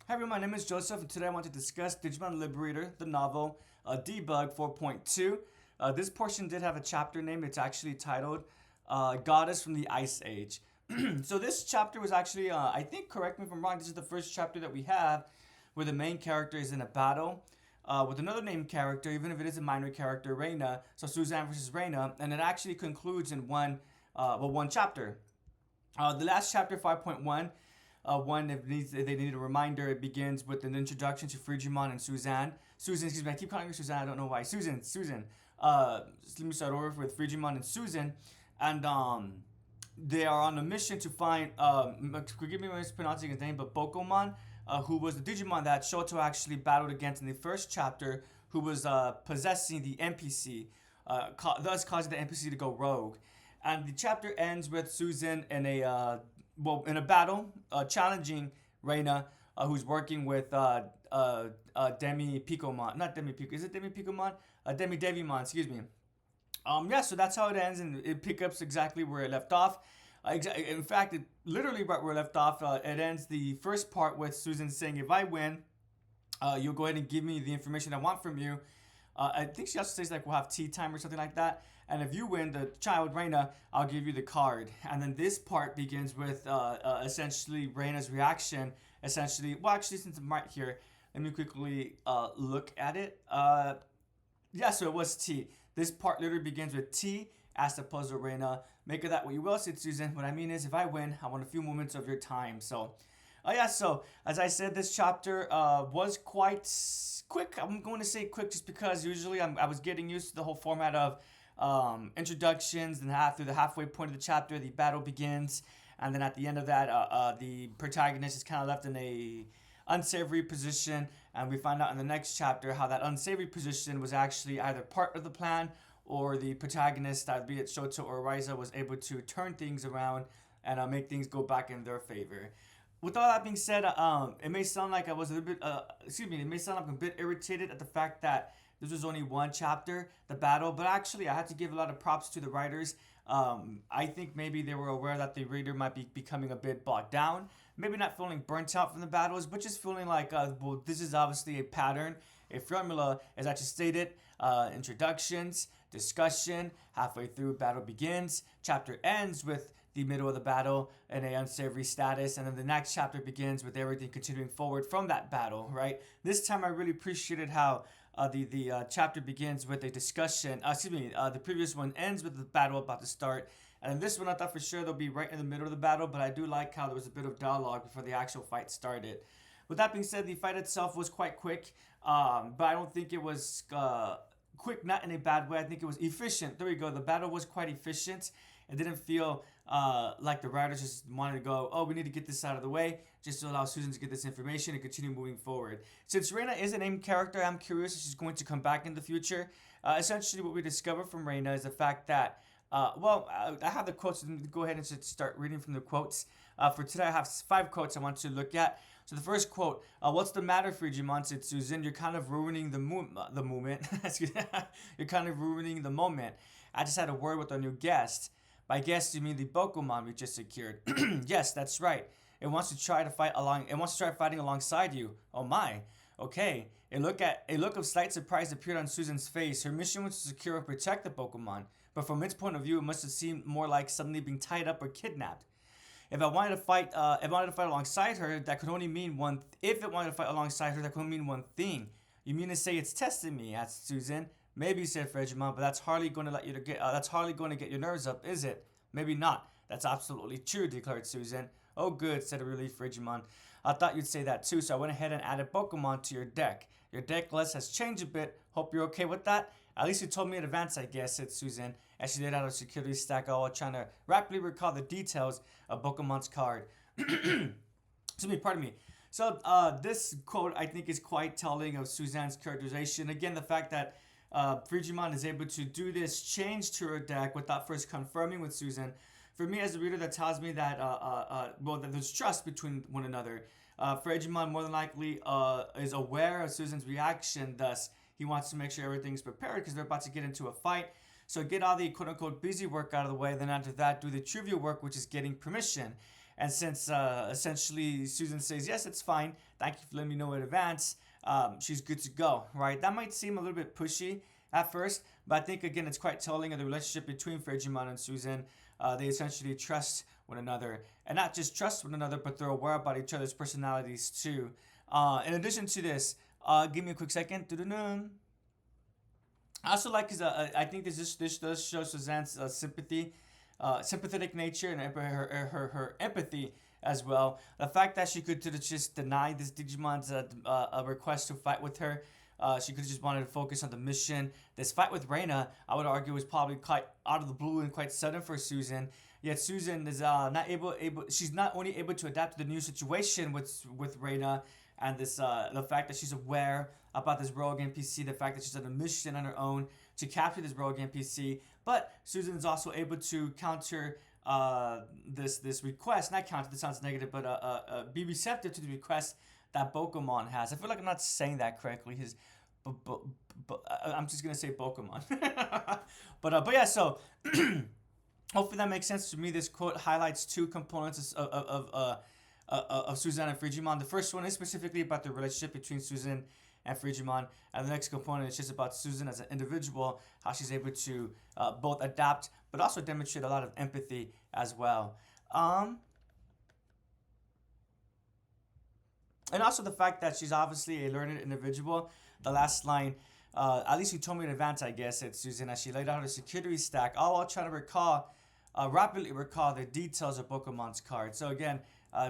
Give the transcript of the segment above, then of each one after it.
Hi everyone, my name is Joseph and today I want to discuss Digimon Liberator, the novel, Debug 4.2. This portion did have a chapter name. It's actually titled Goddess from the Ice Age. So this chapter was actually, I think, correct me if I'm wrong, this is the first chapter that we have where the main character is in a battle with another named character, even if it is a minor character, Reina. So Suzanne versus Reina, and it actually concludes in one chapter. The last chapter, 5.1, if they need a reminder, it begins with an introduction to Frigimon and Suzanne. Excuse me, I keep calling her Suzanne, I don't know why. Susan. Let me start over with Frigimon and Susan. And they are on a mission to find, forgive me for mispronouncing his name, but Bokomon, who was the Digimon that Shoto actually battled against in the first chapter, who was possessing the NPC, thus causing the NPC to go rogue. And the chapter ends with Susan in a battle, challenging Reina, who's working with Demi Picomon. Not Demi Pico. Is it Demi Picomon? Demi Devimon. Excuse me. So that's how it ends, and it picks up exactly where it left off. In fact, it literally right where it left off. It ends the first part with Susan saying, "If I win, you'll go ahead and give me the information I want from you." I think she also says like we'll have tea time or something like that. And if you win, the child Reina, I'll give you the card. And then this part begins with essentially Reina's reaction. Essentially, well, actually, since I'm right here, let me quickly look at it. So it was T. This part literally begins with T. Ask the puzzle Reina, make of that what you will, said Susan. What I mean is, if I win, I want a few moments of your time. So as I said, this chapter was quite quick. I'm going to say quick just because usually I was getting used to the whole format of introductions, and through the halfway point of the chapter, the battle begins, and then at the end of that, the protagonist is kind of left in a unsavory position, and we find out in the next chapter how that unsavory position was actually either part of the plan or the protagonist, be it Shoto or Raiza, was able to turn things around and make things go back in their favor. With all that being said, it may sound like I was a little bit, it may sound like I'm a bit irritated at the fact that this was only one chapter, the battle, but actually I had to give a lot of props to the writers. I think maybe they were aware that the reader might be becoming a bit bogged down, maybe not feeling burnt out from the battles, but just feeling like, this is obviously a pattern, a formula, as I just stated. Introductions, discussion, halfway through, battle begins, chapter ends with the middle of the battle in a unsavory status, and then the next chapter begins with everything continuing forward from that battle, right? This time I really appreciated how the chapter begins with a discussion. The previous one ends with the battle about to start. And in this one, I thought for sure they'll be right in the middle of the battle, but I do like how there was a bit of dialogue before the actual fight started. With that being said, the fight itself was quite quick, but I don't think it was quick, not in a bad way. I think it was efficient. There we go. The battle was quite efficient. It didn't feel like the writers just wanted to go, oh, we need to get this out of the way, just to allow Susan to get this information and continue moving forward. Since Reina is a named character, I'm curious if she's going to come back in the future. Essentially, what we discover from Reina is the fact that, I have the quotes. Go ahead and start reading from the quotes. For today, I have 5 quotes I want to look at. So the first quote, what's the matter, Frigimon, said Susan. You're kind of ruining the moment. You're kind of ruining the moment. I just had a word with our new guest. By guest, you mean the Bokomon we just secured. Yes, that's right. It wants to try fighting alongside you. Oh my. Okay. A look of slight surprise appeared on Susan's face. Her mission was to secure and protect the Bokomon, but from its point of view, it must have seemed more like suddenly being tied up or kidnapped. If it wanted to fight alongside her, that could only mean one. If it wanted to fight alongside her, that could only mean one thing. You mean to say it's testing me? Asked Susan. Maybe, said Frigimon, but that's hardly going to get your nerves up, is it? Maybe not. That's absolutely true, declared Susan. Oh, good, said a relieved Frigimon. I thought you'd say that too, so I went ahead and added Bokomon to your deck. Your deck list has changed a bit. Hope you're okay with that. At least you told me in advance, I guess, said Susan, as she laid out her security stack, all while trying to rapidly recall the details of Bokomon's card. Pardon me. So, this quote, I think, is quite telling of Suzanne's characterization. Again, the fact that Frigimon is able to do this change to her deck without first confirming with Susan. For me as a reader, that tells me that that there's trust between one another. Frigimon more than likely is aware of Susan's reaction, thus he wants to make sure everything's prepared because they're about to get into a fight. So get all the quote-unquote busy work out of the way, then after that do the trivial work, which is getting permission. And since essentially Susan says, yes, it's fine, thank you for letting me know in advance, she's good to go, right? That might seem a little bit pushy at first, but I think, again, it's quite telling of the relationship between Digimon and Susan. They essentially trust one another, and not just trust one another, but they're aware about each other's personalities too. In addition to this, give me a quick second. Doo-doo-doo. I also like because I think this does show Suzanne's sympathetic nature and her empathy as well. The fact that she could just deny this Digimon's a request to fight with her. She could have just wanted to focus on the mission. This fight with Reina, I would argue, was probably quite out of the blue and quite sudden for Susan. Yet Susan is not able. She's not only able to adapt to the new situation with Reina, and this the fact that she's aware about this rogue NPC, the fact that she's on a mission on her own to capture this rogue NPC, but Susan is also able to counter this request. Not counter. This sounds negative, but be receptive to the request that Pokemon has. I feel like I'm not saying that correctly. I'm just gonna say Pokemon. but yeah. So hopefully that makes sense to me. This quote highlights two components of Suzanne and Digimon. The first one is specifically about the relationship between Susan and Digimon, and the next component is just about Susan as an individual, how she's able to both adapt but also demonstrate a lot of empathy as well. And also the fact that she's obviously a learned individual. The last line, at least you told me in advance, I guess, it's Susan, as she laid out her security stack, all while trying to rapidly recall the details of Pokemon's card. So again,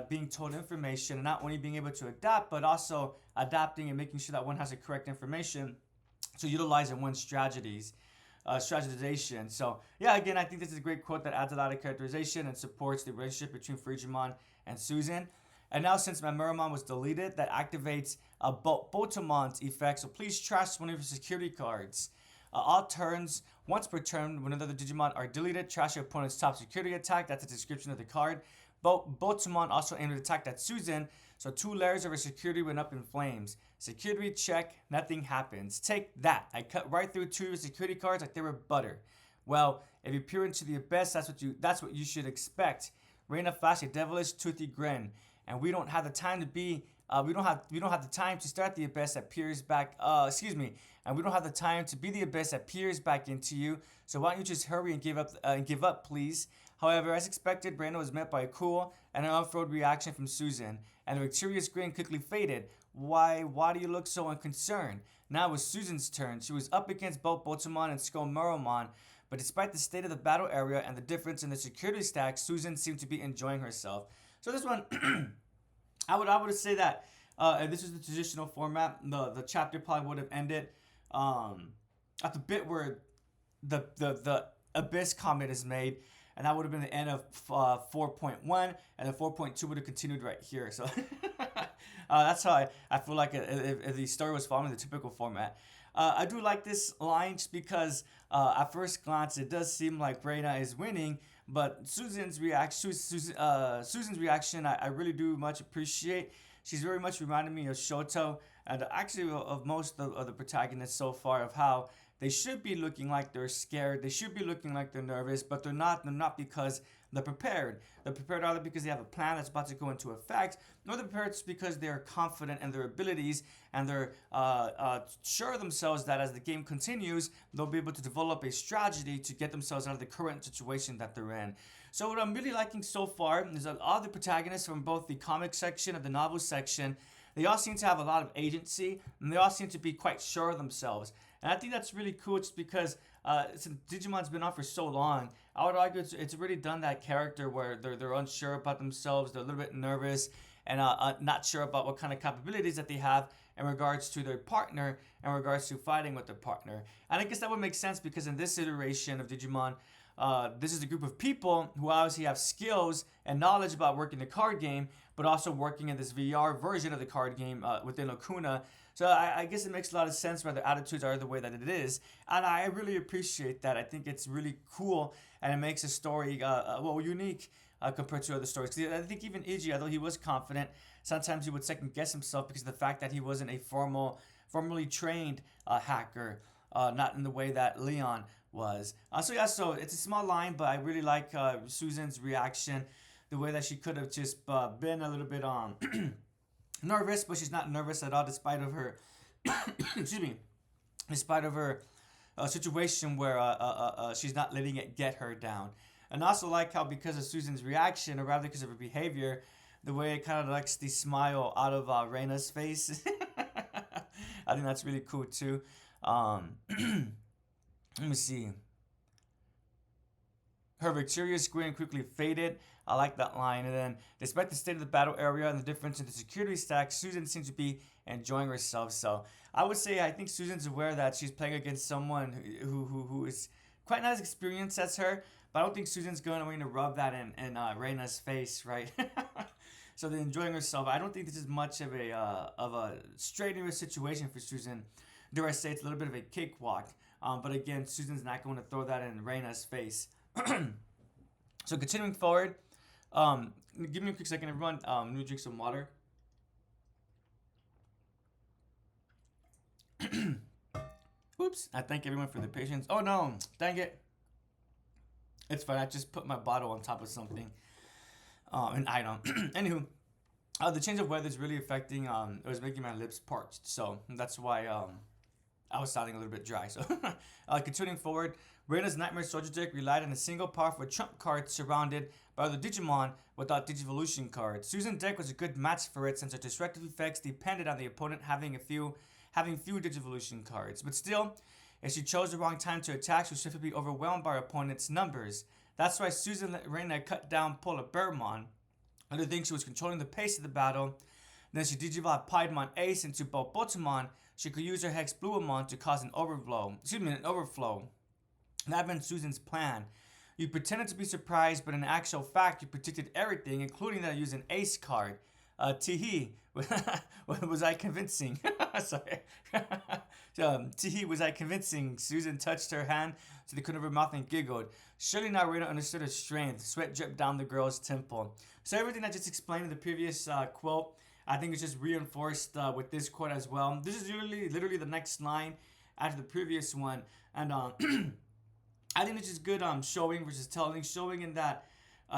being told information and not only being able to adapt, but also adapting and making sure that one has the correct information to utilize in one's strategization. So yeah, again, I think this is a great quote that adds a lot of characterization and supports the relationship between Digimon and Susan. And now, since my Meramon was deleted, that activates Botamon's effect. So please trash one of your security cards. All turns, once per turn, when another Digimon are deleted, trash your opponent's top security attack. That's a description of the card. Botamon also aimed to attack that Susan, so 2 layers of her security went up in flames. Security check, nothing happens. Take that. I cut right through 2 of your security cards like they were butter. Well, if you peer into the abyss, that's what you should expect. Reina flashed a devilish, toothy grin. And we don't have the time to be. We don't have the time to start the abyss that peers back. And we don't have the time to be the abyss that peers back into you. So why don't you just hurry and give up, please? However, as expected, Brando was met by a cool and an off-road reaction from Susan, and the victorious grin quickly faded. Why do you look so unconcerned? Now it was Susan's turn. She was up against both Botamon and Skomoromon, but despite the state of the battle area and the difference in the security stack, Susan seemed to be enjoying herself. So this one, I would say that if this was the traditional format, the chapter probably would have ended at the bit where the Abyss comment is made, and that would have been the end of 4.1, and then 4.2 would have continued right here. So that's how I feel like if the story was following the typical format. I do like this line just because at first glance it does seem like Reina is winning, but Susan's reaction, I really do much appreciate. She's very much reminded me of Shoto, and actually of most of the protagonists so far, of how they should be looking like they're scared. They should be looking like they're nervous, but they're not. They're not because they're prepared. They're prepared either because they have a plan that's about to go into effect, nor they're prepared just because they're confident in their abilities and they're sure of themselves that as the game continues, they'll be able to develop a strategy to get themselves out of the current situation that they're in. So what I'm really liking so far is that all the protagonists from both the comic section and the novel section, they all seem to have a lot of agency, and they all seem to be quite sure of themselves. And I think that's really cool just because since Digimon's been on for so long, I would argue it's really done that character where they're unsure about themselves, they're a little bit nervous, and not sure about what kind of capabilities that they have in regards to their partner, in regards to fighting with their partner. And I guess that would make sense because in this iteration of Digimon, this is a group of people who obviously have skills and knowledge about working the card game, but also working in this VR version of the card game within Lacuna. So I guess it makes a lot of sense why their attitudes are the way that it is. And I really appreciate that. I think it's really cool, and it makes a story unique compared to other stories. 'Cause I think even Iggy, although he was confident, sometimes he would second guess himself because of the fact that he wasn't a formally trained hacker, not in the way that Leon was. So it's a small line, but I really like Susan's reaction the way that she could have just been a little bit nervous, but she's not nervous at all, despite of her excuse me, despite of her situation where she's not letting it get her down. And I also like how, because of Susan's reaction, or rather because of her behavior, the way it kind of lets the smile out of Reina's face. I think that's really cool too. Let me see. Her victorious grin quickly faded. I like that line. And then, despite the state of the battle area and the difference in the security stack, Susan seems to be enjoying herself. So I would say I think Susan's aware that she's playing against someone who is quite not as experienced as her. But I don't think Susan's going to rub that in Reina's face, right? So they're enjoying herself. I don't think this is much of a strenuous situation for Susan. Dare I say it's a little bit of a cakewalk. But again, Susan's not going to throw that in Reina's face. So continuing forward, give me a quick second, everyone. Let me drink some water. Oops! I thank everyone for their patience. Oh no! Dang it! It's fine. I just put my bottle on top of something, an item. Anywho, the change of weather is really affecting. It was making my lips parched, so that's why I was sounding a little bit dry. So continuing forward, Reina's Nightmare Soldier deck relied on a single powerful trump card surrounded by other Digimon without Digivolution cards. Susan's deck was a good match for it since her destructive effects depended on the opponent having few Digivolution cards. But still, if she chose the wrong time to attack, she would swiftly be overwhelmed by her opponent's numbers. That's why Susan let Reina cut down Polar Bearmon. Other things, she was controlling the pace of the battle. Then she digivolved Piedmon Ace into Bobotamon. She could use her Hex Bluemon to cause an overflow. That had been Susan's plan. You pretended to be surprised, but in actual fact, you predicted everything, including that I used an Ace card. Teehee, was I convincing? Sorry. Teehee, was I convincing? Susan touched her hand to the corner of her mouth and giggled. Surely now Reina understood her strength. Sweat dripped down the girl's temple. So everything I just explained in the previous quote, I think it's just reinforced with this quote as well. This is literally the next line after the previous one. And I think it's just good showing versus telling. Showing in that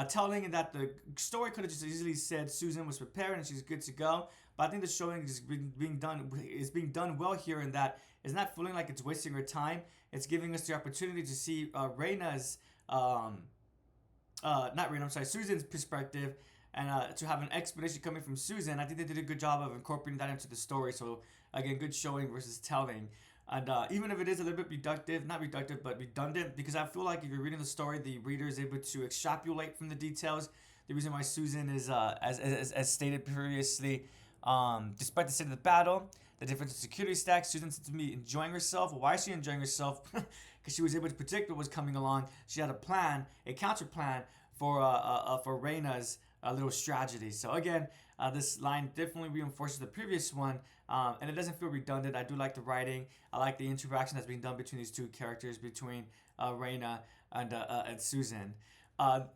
telling in that the story could have just easily said Susan was prepared and she's good to go. But I think the showing is being done well here, in that it's not feeling like it's wasting her time. It's giving us the opportunity to see Susan's perspective, and to have an explanation coming from Susan. I think they did a good job of incorporating that into the story. So again, good showing versus telling. And even if it is a little bit redundant, because I feel like if you're reading the story, the reader is able to extrapolate from the details. The reason why Susan is, as stated previously, despite the state of the battle, the difference in security stacks, Susan seems to be enjoying herself. Why is she enjoying herself? Because she was able to predict what was coming along. She had a plan, a counter plan for Reina's little strategy. So again, this line definitely reinforces the previous one, and it doesn't feel redundant. I do like the writing. I like the interaction that's being done between these two characters, between Reina and Susan.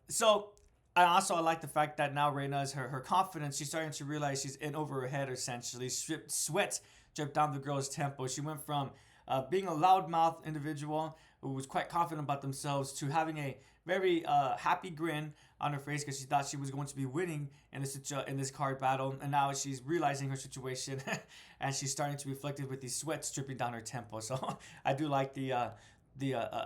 So I like the fact that now Reina's her confidence. She's starting to realize she's in over her head, essentially. Sweat dripped down the girl's temple. She went from being a loudmouth individual who was quite confident about themselves to having a very happy grin on her face because she thought she was going to be winning in this card battle, and now she's realizing her situation and she's starting to reflect it with these sweats dripping down her temple. So I do like the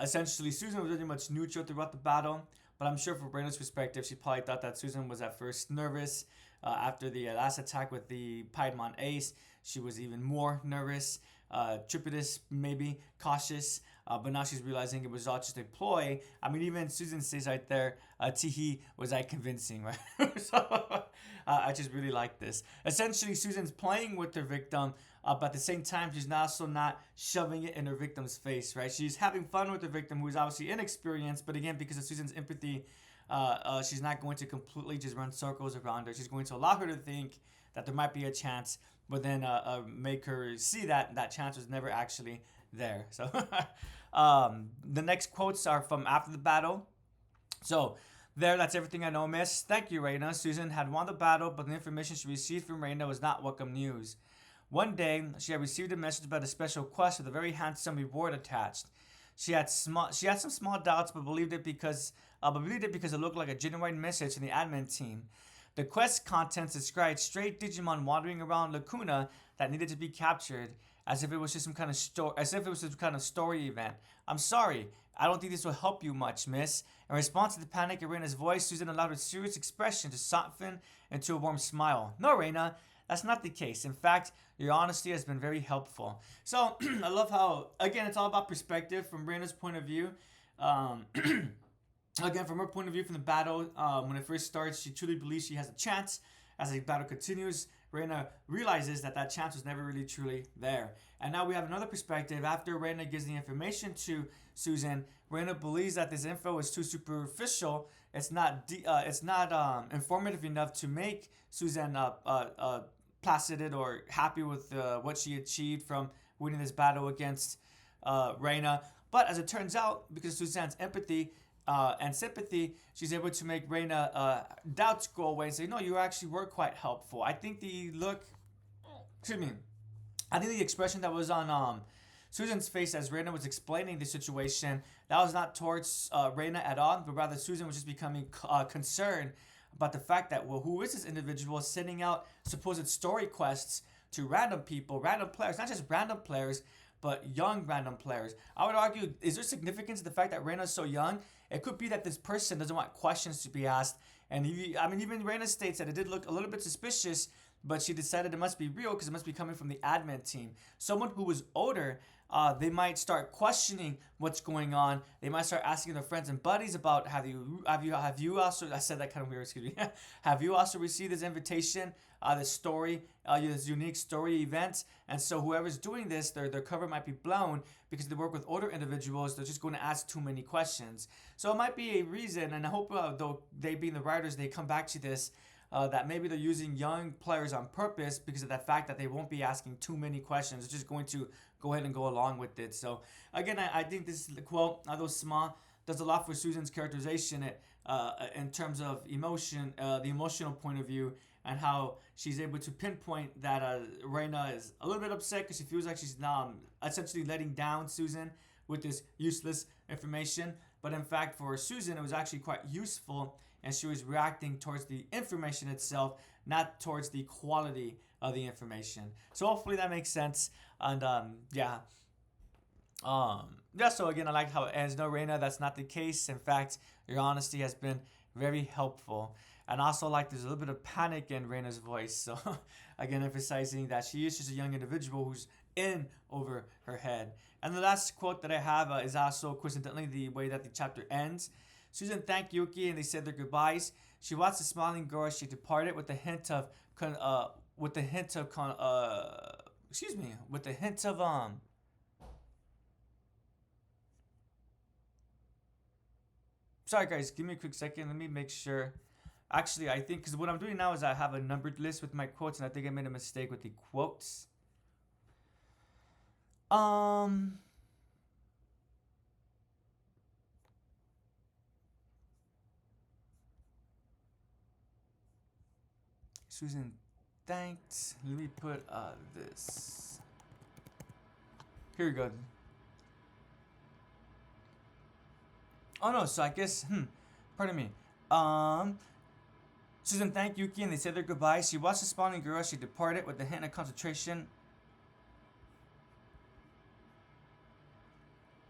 essentially Susan was very much neutral throughout the battle, but I'm sure from Reina's perspective, she probably thought that Susan was at first nervous. After the last attack with the Piedmon Ace, she was even more nervous, trepidatious, maybe cautious. But now she's realizing it was all just a ploy. I mean, even Susan says right there, Teehee, was I convincing, right? So I just really like this. Essentially, Susan's playing with her victim, but at the same time, she's also not shoving it in her victim's face, right? She's having fun with her victim, who is obviously inexperienced, but again, because of Susan's empathy, she's not going to completely just run circles around her. She's going to allow her to think that there might be a chance, but then make her see that that chance was never actually there. So the next quotes are from after the battle. So that's everything I know, miss. Thank you, Reina. Susan had won the battle, but the information she received from Reina was not welcome news. One day, she had received a message about a special quest with a very handsome reward attached. She had some small doubts, but believed it because it looked like a genuine message from the admin team. The quest contents described stray Digimon wandering around Lacuna that needed to be captured, as if it was just some kind of story event. I'm sorry, I don't think this will help you much, miss. In response to the panic in Reina's voice, Susan allowed her serious expression to soften into a warm smile. No, Reina, that's not the case. In fact, your honesty has been very helpful. So, I love how, again, it's all about perspective from Reina's point of view. Um, Again, from her point of view, from the battle, when it first starts, she truly believes she has a chance. As the battle continues, Reina realizes that that chance was never really truly there. And now we have another perspective. After Reina gives the information to Susan, Reina believes that this info is too superficial. It's not informative enough to make Susan placided or happy with what she achieved from winning this battle against Reina. But as it turns out, because of Suzanne's empathy and sympathy, she's able to make Reina doubts go away and say, no, you actually were quite helpful. I think I think the expression that was on Susan's face as Reina was explaining the situation, that was not towards Reina at all, but rather Susan was just becoming concerned about the fact that, well, who is this individual sending out supposed story quests to random people, random players, not just random players, but young random players. I would argue, is there significance to the fact that Reina is so young? It could be that this person doesn't want questions to be asked. And even Reina states that it did look a little bit suspicious, but she decided it must be real because it must be coming from the admin team. Someone who was older, they might start questioning what's going on. They might start asking their friends and buddies about have you also, I said that kind of weird, excuse me. Have you also received this invitation, this story, this unique story event? And so whoever's doing this, their cover might be blown because they work with older individuals. They're just going to ask too many questions. So it might be a reason, and I hope though they being the writers, they come back to this. That maybe they're using young players on purpose because of the fact that they won't be asking too many questions. It's just going to go ahead and go along with it. So again, I think this quote, although small, does a lot for Susan's characterization in terms of emotion, the emotional point of view, and how she's able to pinpoint that Reina is a little bit upset because she feels like she's now essentially letting down Susan with this useless information. But in fact, for Susan, it was actually quite useful, and she was reacting towards the information itself, not towards the quality of the information. So hopefully that makes sense. And so again, I like how it ends. No, Reina, that's not the case. In fact, your honesty has been very helpful. And also, like, there's a little bit of panic in Reina's voice. So again, emphasizing that she is just a young individual who's in over her head. And the last quote that I have is also coincidentally the way that the chapter ends. Susan thanked Yuki and they said their goodbyes. She watched the smiling girl as she departed with a hint of sorry guys, give me a quick second. Let me make sure. Actually, I think because what I'm doing now is I have a numbered list with my quotes, and I think I made a mistake with the quotes. Susan thanked. Let me put this. Here we go. Oh no, so I guess pardon me. Susan thanked Yuki and they said their goodbyes. She watched the spawning girl as she departed with a hint of concentration.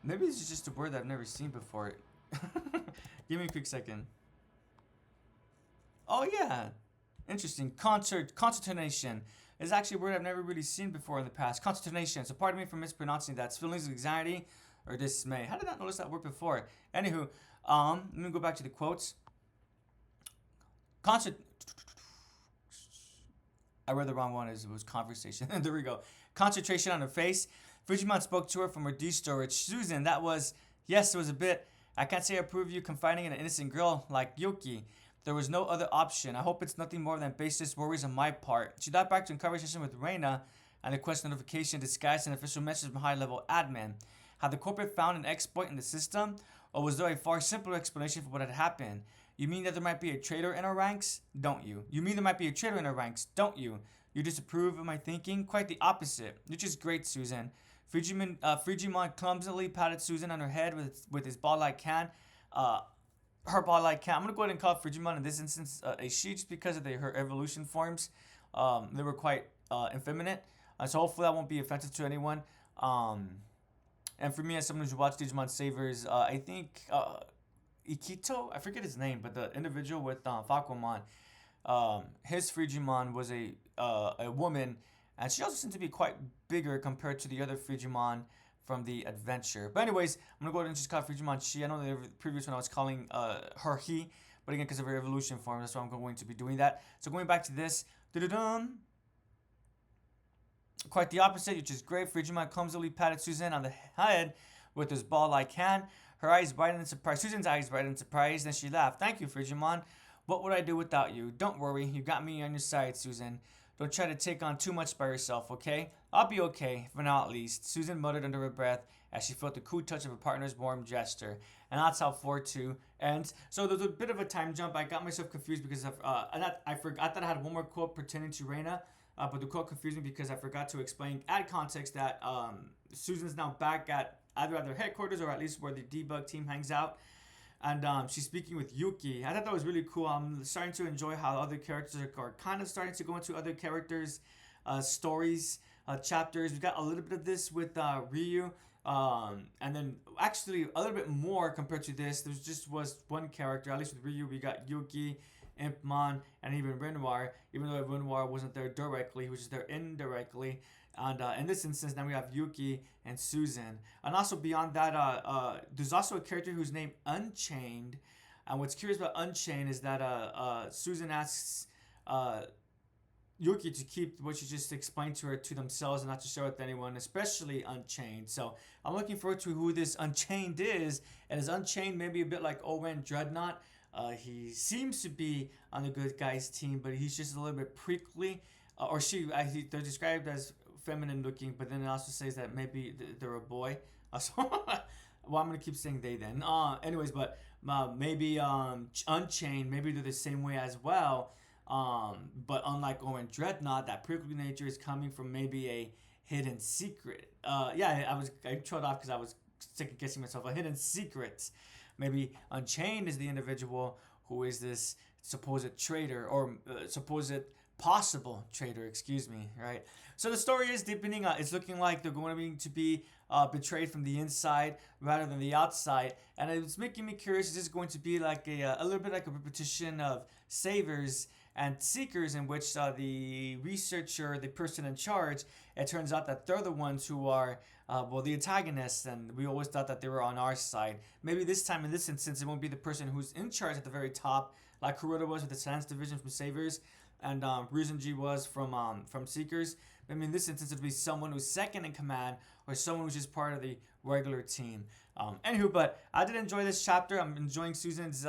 Maybe this is just a word that I've never seen before. Give me a quick second. Oh yeah. Interesting. Consternation is actually a word I've never really seen before in the past. Consternation. So pardon me for mispronouncing that. It's feelings of anxiety or dismay. How did I not notice that word before? Anywho, let me go back to the quotes. I read the wrong one. It was conversation. There we go. Concentration on her face. Fujimon spoke to her from her D storage. Susan, that was, yes, it was a bit. I can't say I approve of you confiding in an innocent girl like Yuki. There was no other option. I hope it's nothing more than baseless worries on my part. She got back to a conversation with Reina and a quest notification disguised an official message from high-level admin. Had the corporate found an exploit in the system, or was there a far simpler explanation for what had happened? You mean that there might be a traitor in our ranks? Don't you? You mean there might be a traitor in our ranks? Don't you? You disapprove of my thinking? Quite the opposite. Which is great, Susan. Frigimon clumsily patted Susan on her head with his ball-like can. Uh, her ball-like can. I'm gonna go ahead and call Frigimon in this instance a she just because of her evolution forms. They were quite effeminate, so hopefully that won't be offensive to anyone. Um, and for me, as someone who's watched Digimon Savers, I think Ikito, I forget his name, but the individual with Fakumon, his Frigimon was a woman, and she also seemed to be quite bigger compared to the other Frigimon from the adventure. But anyways, I'm gonna go ahead and just call Frigimon she. I know the previous one I was calling her he, but again, because of her evolution form, that's why I'm going to be doing that. So going back to this, quite the opposite, which is great. Frigimon clumsily patted Susan on the head with his ball-like hand. Her eyes brightened in surprise. Susan's eyes brightened in surprise. Then she laughed. Thank you, Frigimon. What would I do without you? Don't worry. You got me on your side, Susan. Don't try to take on too much by yourself, okay? I'll be okay, for now at least. Susan muttered under her breath as she felt the cool touch of her partner's warm gesture. And that's how 4-2 ends. So there's a bit of a time jump. I got myself confused because I forgot that I had one more quote pertaining to Reina. But the quote confused me because I forgot to add context that Susan's now back at either their headquarters or at least where the Debug team hangs out. And she's speaking with Yuki. I thought that was really cool. I'm starting to enjoy how other characters are kind of starting to go into other characters' stories, chapters. We got a little bit of this with Ryu. And then actually a little bit more compared to this. There was one character, at least with Ryu, we got Yuki, Impmon, and even Renoir. Even though Renoir wasn't there directly, he was just there indirectly. And in this instance, now we have Yuki and Susan. And also beyond that, there's also a character who's named Unchained. And what's curious about Unchained is that Susan asks Yuki to keep what she just explained to her to themselves and not to share with anyone, especially Unchained. So I'm looking forward to who this Unchained is. And is Unchained maybe a bit like Owen Dreadnought? He seems to be on the good guys team, but he's just a little bit prickly. They're described as feminine looking, but then it also says that maybe they're a boy. Well, I'm gonna keep saying they then. Anyways, but maybe Unchained, maybe they're the same way as well. But unlike Owen Dreadnought, that prickly nature is coming from maybe a hidden secret. I trailed off because I was second guessing myself. A hidden secret. Maybe Unchained is the individual who is this supposed traitor or supposed possible traitor, excuse me, right? So the story is deepening. It's looking like they're going to be betrayed from the inside rather than the outside, and it's making me curious. Is this going to be like a little bit like a repetition of Savers and Seekers, in which the researcher, the person in charge, it turns out that they're the ones who are the antagonists, and we always thought that they were on our side. Maybe this time, in this instance, it won't be the person who's in charge at the very top, like Kuroda was with the Science Division from Savers, and Ryuzenji was from Seekers. I mean, in this instance, it'd be someone who's second in command or someone who's just part of the regular team. Anywho, but I did enjoy this chapter. I'm enjoying Susan's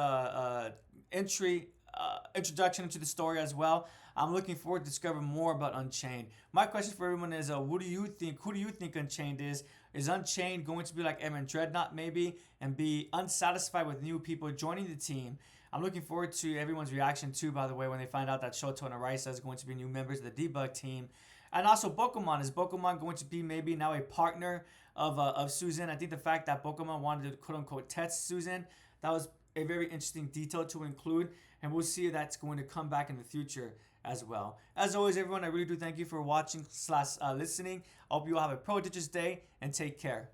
introduction into the story as well. I'm looking forward to discovering more about Unchained. My question for everyone is, what do you think? Who do you think Unchained is? Is Unchained going to be like Evan Dreadnought maybe and be unsatisfied with new people joining the team? I'm looking forward to everyone's reaction too, by the way, when they find out that Shoto and Arisa is going to be new members of the Debug team. And also Pokemon. Is Pokemon going to be maybe now a partner of Susan? I think the fact that Pokemon wanted to quote-unquote test Susan, that was a very interesting detail to include. And we'll see if that's going to come back in the future as well. As always, everyone, I really do thank you for watching / listening. I hope you all have a prodigious day and take care.